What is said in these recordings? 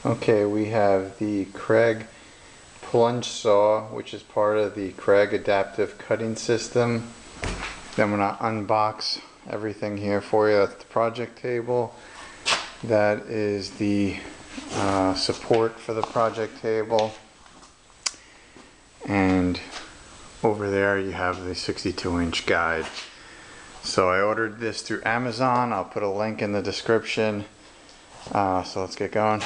Okay, we have the Kreg plunge saw, which is part of the Kreg Adaptive Cutting System. Then I'm going to unbox everything here for you. That's the project table. That is the support for the project table. And over there you have the 62-inch guide. So I ordered this through Amazon. I'll put a link in the description. So let's get going.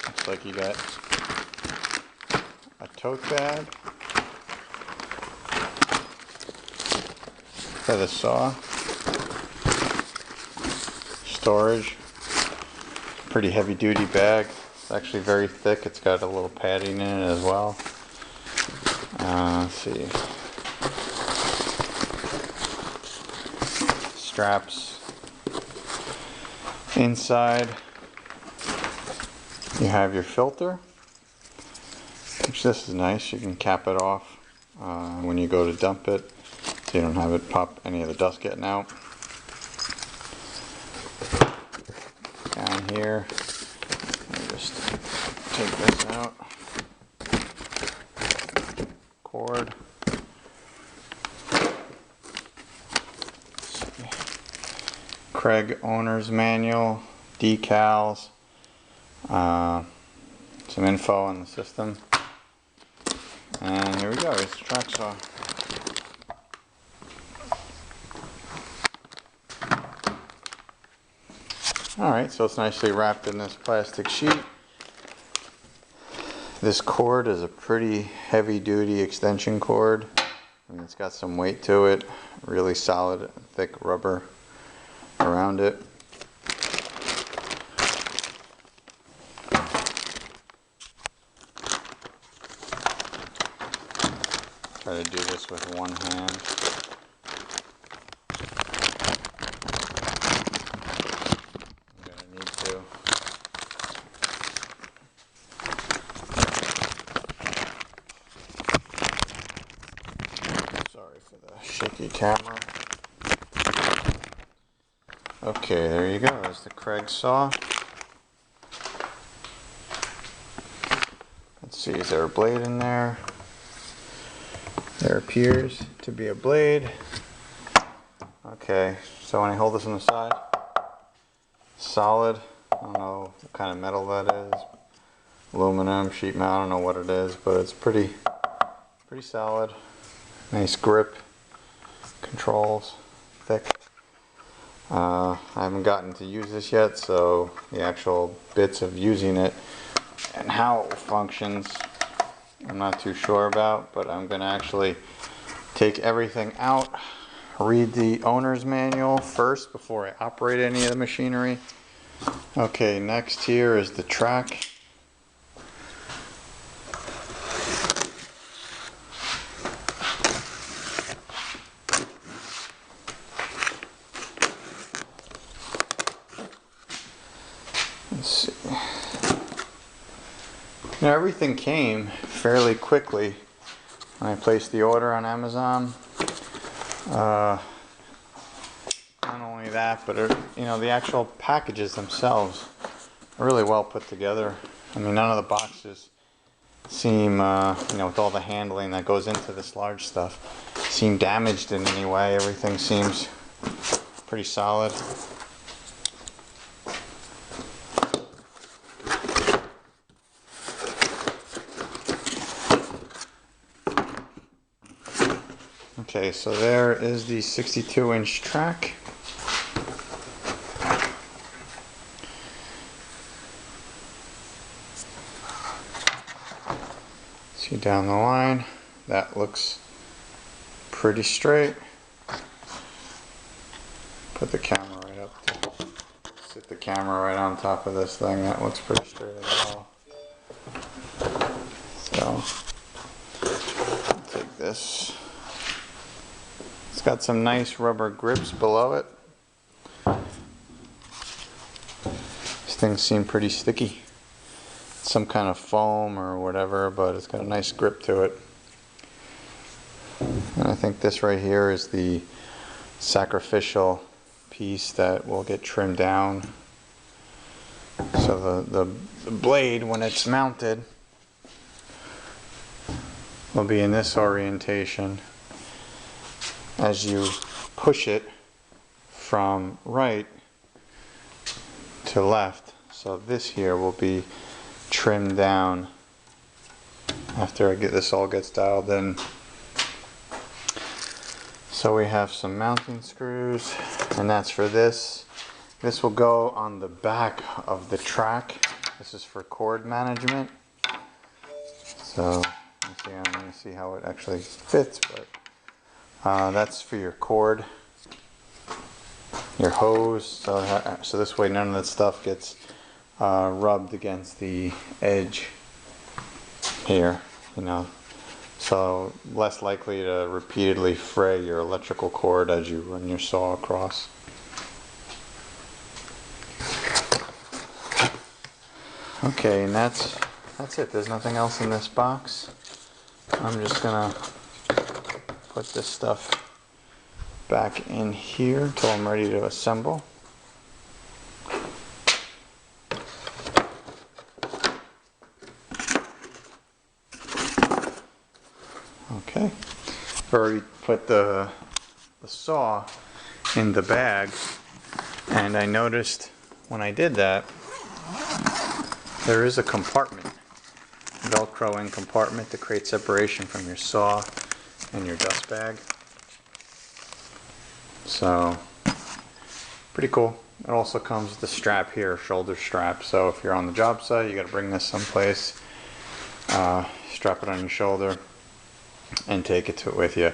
Looks like you got a tote bag for the saw, storage, pretty heavy duty bag. It's actually very thick. It's got a little padding in it as well. Let's see, straps. Inside you have your filter, which this is nice. You can cap it off when you go to dump it, so you don't have it pop any of the dust getting out. Down here, let me just take this out. Cord. Kreg owner's manual, decals. Some info on the system, and here we go. It's the track saw. Alright, so it's nicely wrapped in this plastic sheet. This cord is a pretty heavy duty extension cord. I mean, it's got some weight to it, really solid, thick rubber around it. Try to do this with one hand. I'm gonna need to. Sorry for the shaky camera. Okay, there you go. There's the Kreg saw. Let's see, is there a blade in there? There appears to be a blade. Okay, so when I hold this on the side, solid. I don't know what kind of metal that is. Aluminum, sheet metal, I don't know what it is, but it's pretty solid. Nice grip. Controls, thick. I haven't gotten to use this yet, so the actual bits of using it and how it functions, I'm not too sure about, but I'm going to actually take everything out, read the owner's manual first before I operate any of the machinery. Okay, next here is the track. Let's see. Now, everything came fairly quickly when I placed the order on Amazon. Not only that, but the actual packages themselves are really well put together. I mean, none of the boxes seem, with all the handling that goes into this large stuff, seem damaged in any way. Everything seems pretty solid. Okay, so there is the 62-inch track. See down the line, that looks pretty straight. Put the camera right up to sit the camera right on top of this thing. That looks pretty straight as well. So, I'll take this. It's got some nice rubber grips below it. These things seem pretty sticky. some kind of foam or whatever, but it's got a nice grip to it. And I think this right here is the sacrificial piece that will get trimmed down. So the blade, when it's mounted, will be in this orientation as you push it from right to left. So this here will be trimmed down after I get this all gets dialed in. So we have some mounting screws, and that's for this. This will go on the back of the track. This is for cord management. So I'm going to see how it actually fits, but that's for your cord, your hose. So this way none of that stuff gets rubbed against the edge here, you know. So less likely to repeatedly fray your electrical cord as you run your saw across. Okay, and that's it. There's nothing else in this box. I'm just gonna put this stuff back in here until I'm ready to assemble. Okay, I've already put the saw in the bag, and I noticed when I did that there is a compartment, Velcro in compartment to create separation from your saw and your dust bag. So pretty cool. It also comes with the strap here, shoulder strap. So if you're on the job site, you got to bring this someplace, strap it on your shoulder, and take it with you.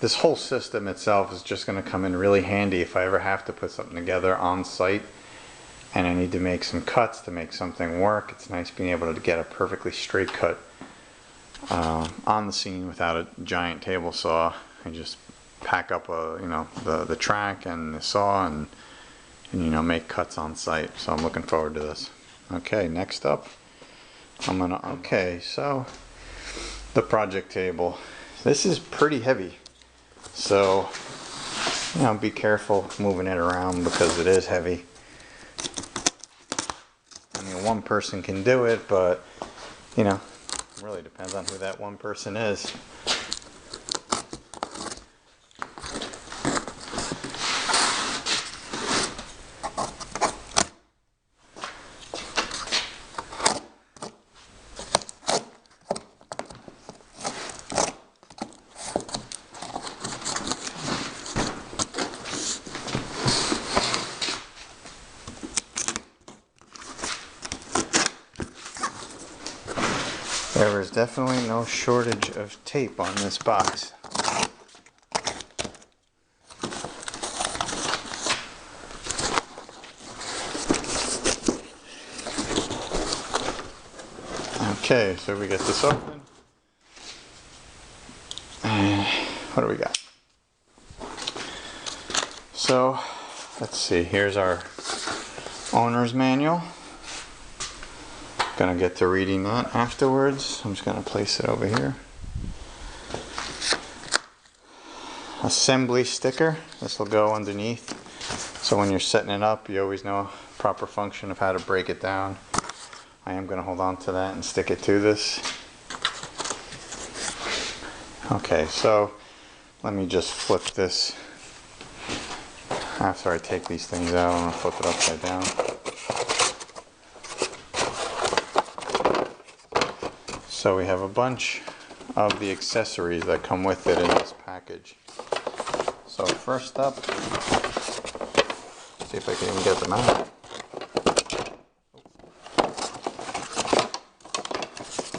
This whole system itself is just going to come in really handy if I ever have to put something together on site and I need to make some cuts to make something work. It's nice being able to get a perfectly straight cut on the scene without a giant table saw. I just pack up the track and the saw and make cuts on site. So I'm looking forward to this. Okay, next up so the project table. This is pretty heavy, so be careful moving it around because it is heavy. I mean, one person can do it, but it really depends on who that one person is. There is definitely no shortage of tape on this box. Okay, so we get this open. And what do we got? So, let's see, here's our owner's manual. Gonna get to reading that afterwards. I'm just gonna place it over here. Assembly sticker. This will go underneath, so when you're setting it up, you always know proper function of how to break it down. I am gonna hold on to that and stick it to this. Okay, so let me just flip this. After I take these things out, I'm gonna flip it upside down. So we have a bunch of the accessories that come with it in this package. So first up, see if I can even get them out.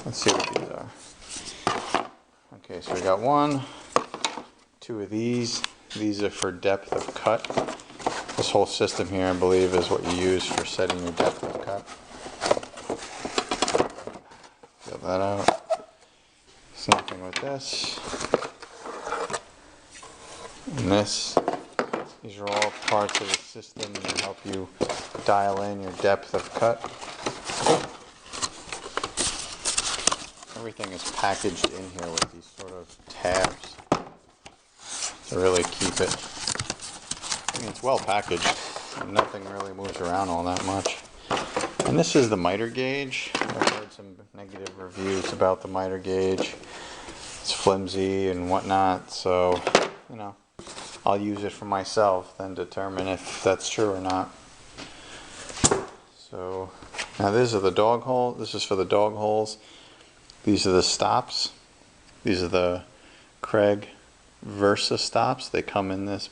Let's see what these are. Okay, so we got 1, 2 of these. These are for depth of cut. This whole system here, I believe, is what you use for setting your depth of cut. That out. Same thing with this and this. These are all parts of the system that help you dial in your depth of cut. Everything is packaged in here with these sort of tabs to really keep it. I mean, it's well packaged. Nothing really moves around all that much. And this is the miter gauge. I've heard some negative reviews about the miter gauge. It's flimsy and whatnot, so, you know, I'll use it for myself, then determine if that's true or not. So, now these are the dog hole. This is for the dog holes. These are the stops. These are the Kreg Versa stops. They come in this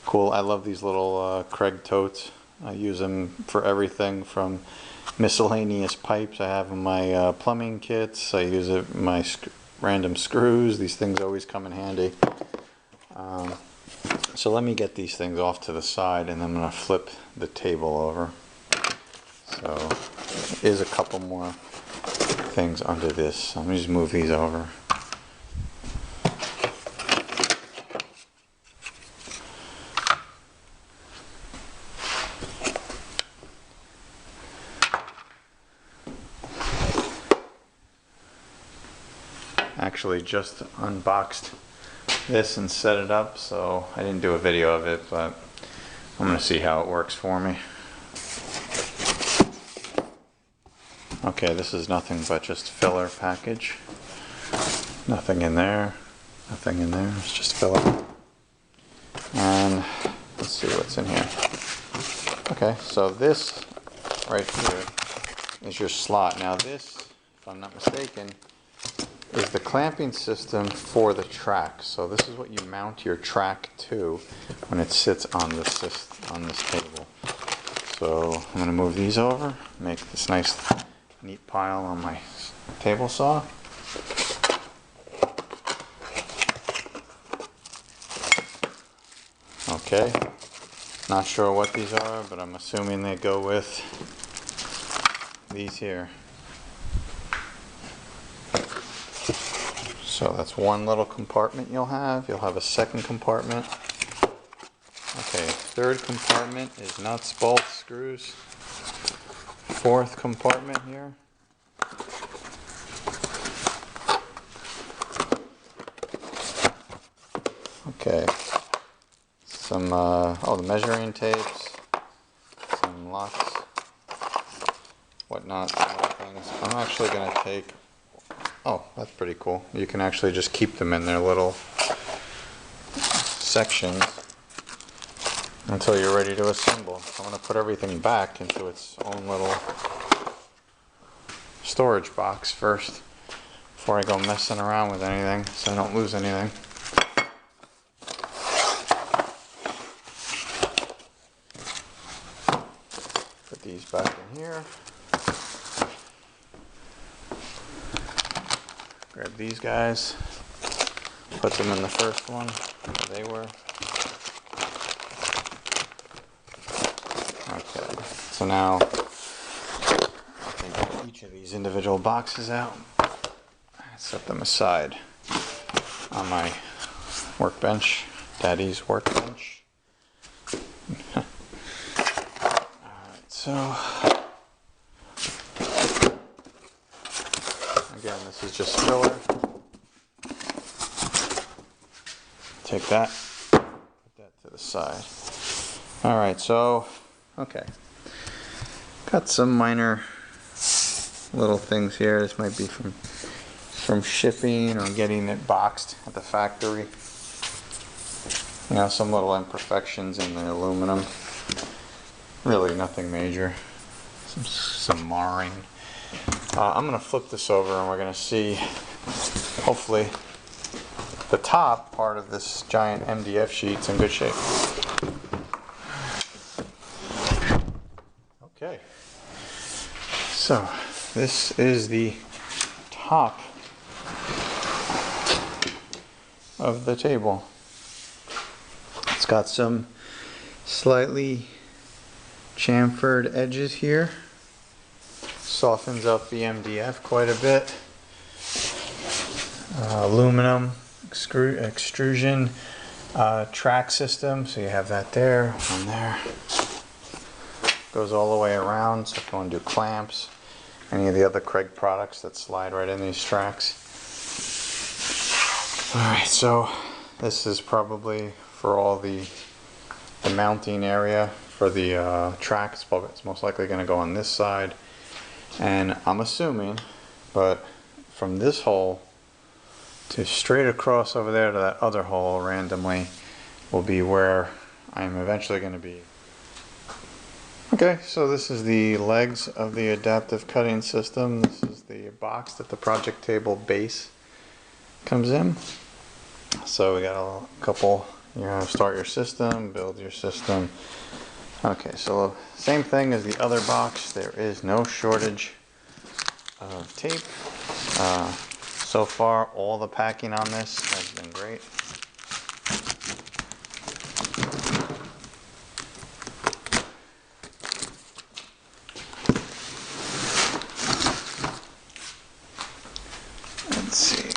cool. I love these little Kreg totes. I use them for everything from miscellaneous pipes I have in my plumbing kits. I use it in my random screws. These things always come in handy. So let me get these things off to the side, and then I'm going to flip the table over. So there is a couple more things under this. Let me just move these over. Actually just unboxed this and set it up, so I didn't do a video of it, but I'm going to see how it works for me. Okay, this is nothing but just filler package. Nothing in there, nothing in there, it's just filler. And let's see what's in here. Okay, so this right here is your slot. Now this, if I'm not mistaken, is the clamping system for the track. So this is what you mount your track to when it sits on this table. So I'm going to move these over, make this nice neat pile on my table saw. Okay, not sure what these are, but I'm assuming they go with these here. So that's one little compartment you'll have. You'll have a second compartment. Okay, third compartment is nuts, bolts, screws. Fourth compartment here. Okay, some, the measuring tapes, some locks, whatnot, some other things. I'm actually going to take, oh, that's pretty cool. You can actually just keep them in their little sections until you're ready to assemble. I'm going to put everything back into its own little storage box first before I go messing around with anything so I don't lose anything. Put these back in here. Grab these guys, put them in the first one where they were. Okay, so now I'll take each of these individual boxes out, set them aside on my workbench, Daddy's workbench. Alright, so again, this is just filler. Take that, put that to the side. Alright, so, okay. Got some minor little things here. This might be from shipping or getting it boxed at the factory. You know, some little imperfections in the aluminum. Really nothing major. Some marring. I'm going to flip this over and we're going to see, hopefully, the top part of this giant MDF sheet's in good shape. Okay, so this is the top of the table. It's got some slightly chamfered edges here. Softens up the MDF quite a bit. Aluminum extrusion track system, so you have that there, one there. goes all the way around, so if you want to do clamps, any of the other Kreg products that slide right in these tracks. Alright, so this is probably for all the mounting area for the track. It's most likely going to go on this side, and I'm assuming, but from this hole to straight across over there to that other hole randomly will be where I'm eventually going to be. Okay, so this is the legs of the adaptive cutting system. This is the box that the project table base comes in. So we got a couple, you're going to start your system, build your system. Okay, so same thing as the other box. There is no shortage of tape. So far, all the packing on this has been great. Let's see.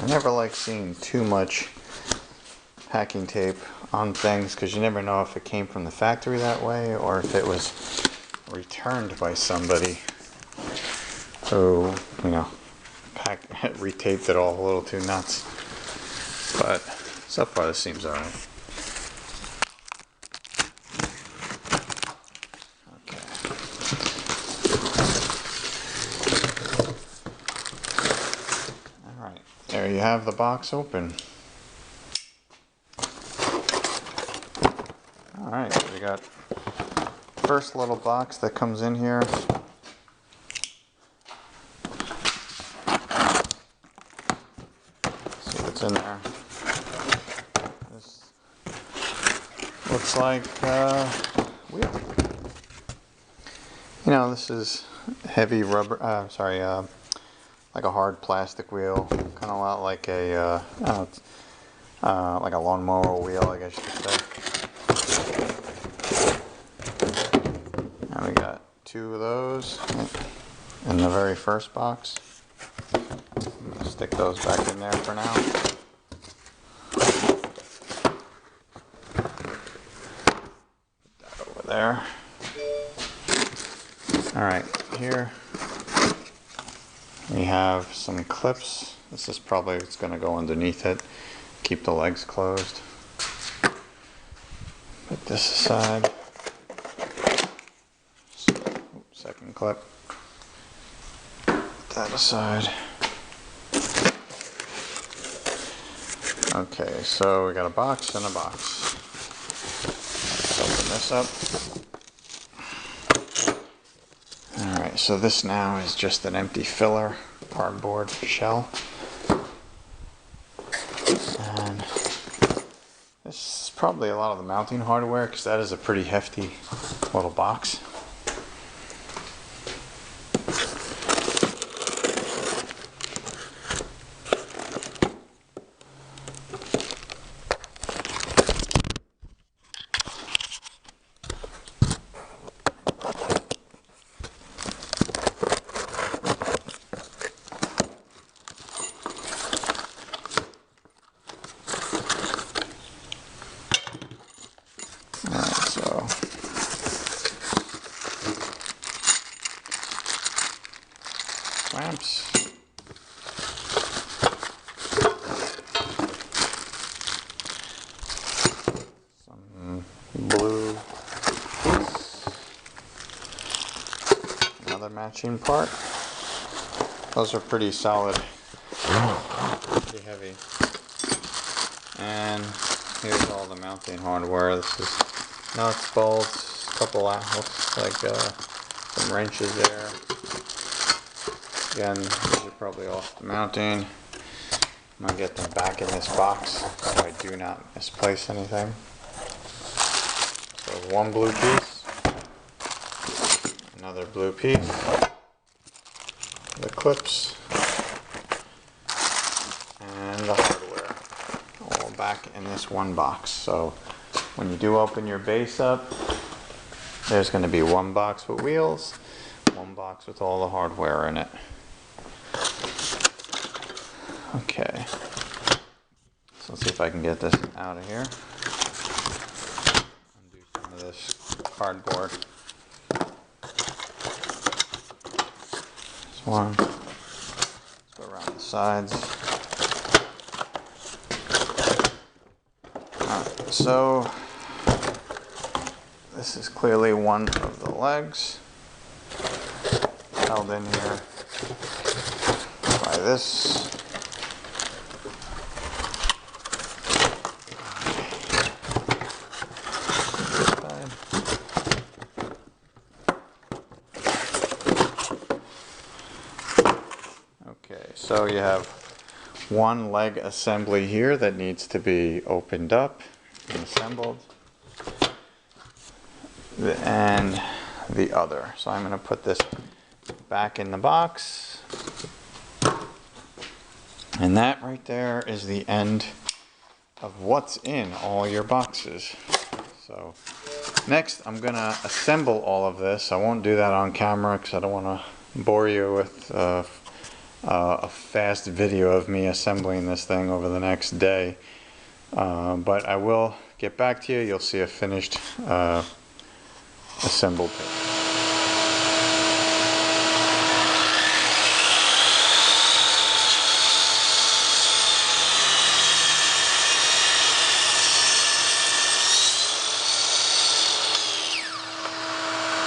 I never like seeing too much packing tape on things because you never know if it came from the factory that way or if it was returned by somebody who, you know, retaped it all a little too nuts. But so far this seems alright. Okay. Alright, there you have the box open. Alright, so we got first little box that comes in here. See what's in there. This looks like wheel. You know, this is heavy rubber, like a hard plastic wheel, kind of a lot like a lawnmower wheel, I guess you could say. And we got 2 of those in the very first box. I'm going to stick those back in there for now. Put that over there. Alright, here we have some clips. This is probably what's going to go underneath it. Keep the legs closed. Put this aside. Second clip. Put that aside. Okay, so we got a box and a box. Let's open this up. Alright, so this now is just an empty filler cardboard shell. And this is probably a lot of the mounting hardware because that is a pretty hefty little box. Clamps. Some blue piece. Another matching part. Those are pretty solid. Pretty heavy. And here's all the mounting hardware. This is nuts, bolts, a couple looks like some wrenches there. Again, these are probably off the mounting. I'm going to get them back in this box so I do not misplace anything. So one blue piece, another blue piece, the clips, and the hardware, all back in this one box. So when you do open your base up, there's going to be one box with wheels, one box with all the hardware in it. Okay, so let's see if I can get this out of here. Undo some of this cardboard. This one. Let's go around the sides. Alright, so this is clearly one of the legs held in here by this. Okay, so you have one leg assembly here that needs to be opened up and assembled, and the other. So I'm going to put this back in the box, and that right there is the end of what's in all your boxes. So next I'm going to assemble all of this. I won't do that on camera because I don't want to bore you with a fast video of me assembling this thing over the next day, but I will get back to you. You'll see a finished assembled page.